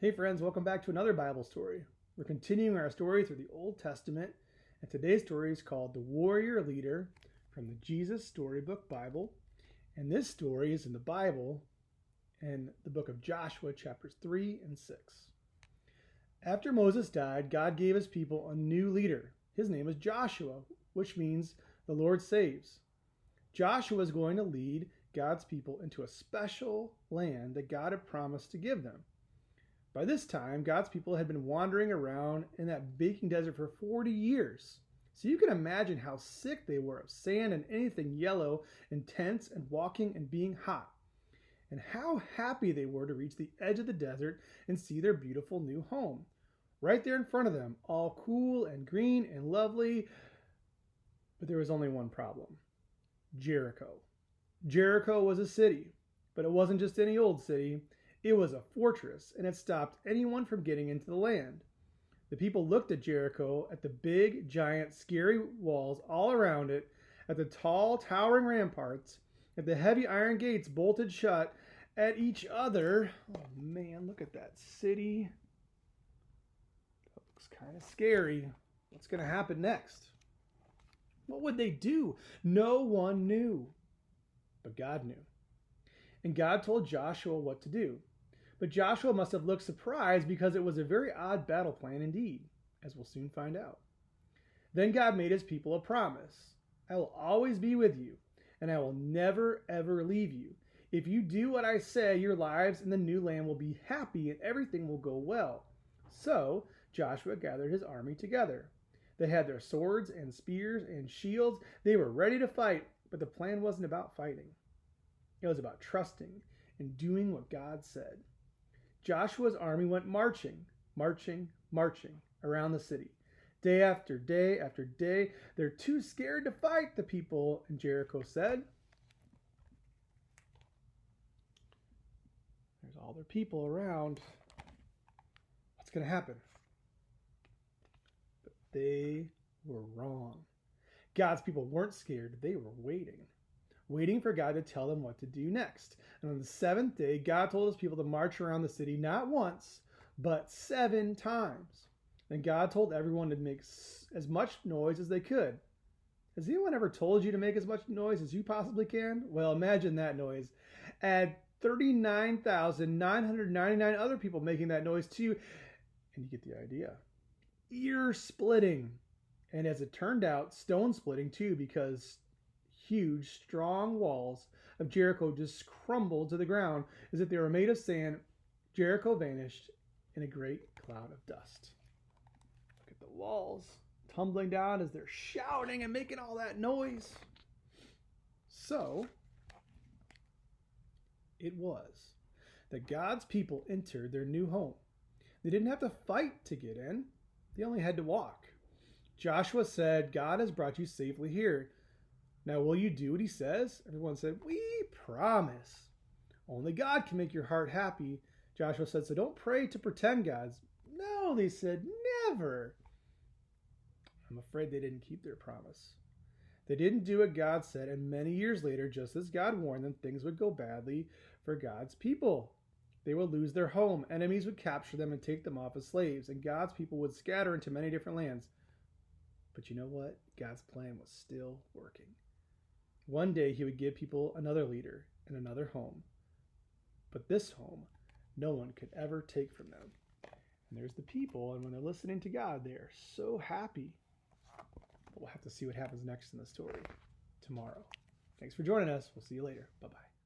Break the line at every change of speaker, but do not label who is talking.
Hey friends, welcome back to another Bible story. We're continuing our story through the Old Testament, and today's story is called The Warrior Leader from the Jesus Storybook Bible. And this story is in the Bible in the book of Joshua, chapters 3 and 6. After Moses died, God gave his people a new leader. His name is Joshua, which means the Lord saves. Joshua is going to lead God's people into a special land that God had promised to give them. By this time, God's people had been wandering around in that baking desert for 40 years. So you can imagine how sick they were of sand and anything yellow and tents and walking and being hot. And how happy they were to reach the edge of the desert and see their beautiful new home. Right there in front of them, all cool and green and lovely. But there was only one problem. Jericho. Jericho was a city, but it wasn't just any old city. It was a fortress, and it stopped anyone from getting into the land. The people looked at Jericho, at the big, giant, scary walls all around it, at the tall, towering ramparts, at the heavy iron gates bolted shut, at each other. Oh man, look at that city. That looks kind of scary. What's going to happen next? What would they do? No one knew, but God knew. And God told Joshua what to do. But Joshua must have looked surprised because it was a very odd battle plan indeed, as we'll soon find out. Then God made his people a promise. I will always be with you, and I will never, ever leave you. If you do what I say, your lives in the new land will be happy and everything will go well. So Joshua gathered his army together. They had their swords and spears and shields. They were ready to fight, but the plan wasn't about fighting. It was about trusting and doing what God said. Joshua's army went marching around the city. Day after day after day, they're too scared to fight, the people in Jericho said. There's all their people around. What's going to happen? But they were wrong. God's people weren't scared. They were waiting for God to tell them what to do next. And on the seventh day, God told his people to march around the city not once, but 7 times. Then God told everyone to make as much noise as they could. Has anyone ever told you to make as much noise as you possibly can? Well, imagine that noise. Add 39,999 other people making that noise too, and you get the idea. Ear splitting. And as it turned out, stone splitting too, because huge, strong walls of Jericho just crumbled to the ground as if they were made of sand. Jericho vanished in a great cloud of dust. Look at the walls tumbling down as they're shouting and making all that noise. So it was that God's people entered their new home. They didn't have to fight to get in. They only had to walk. Joshua said, God has brought you safely here. Now, will you do what he says? Everyone said, we promise. Only God can make your heart happy. Joshua said, so don't pray to pretend gods. No, they said, never. I'm afraid they didn't keep their promise. They didn't do what God said, and many years later, just as God warned them, things would go badly for God's people. They would lose their home. Enemies would capture them and take them off as slaves, and God's people would scatter into many different lands. But you know what? God's plan was still working. One day he would give people another leader and another home. But this home, no one could ever take from them. And there's the people, and when they're listening to God, they're so happy. But we'll have to see what happens next in the story tomorrow. Thanks for joining us. We'll see you later. Bye-bye.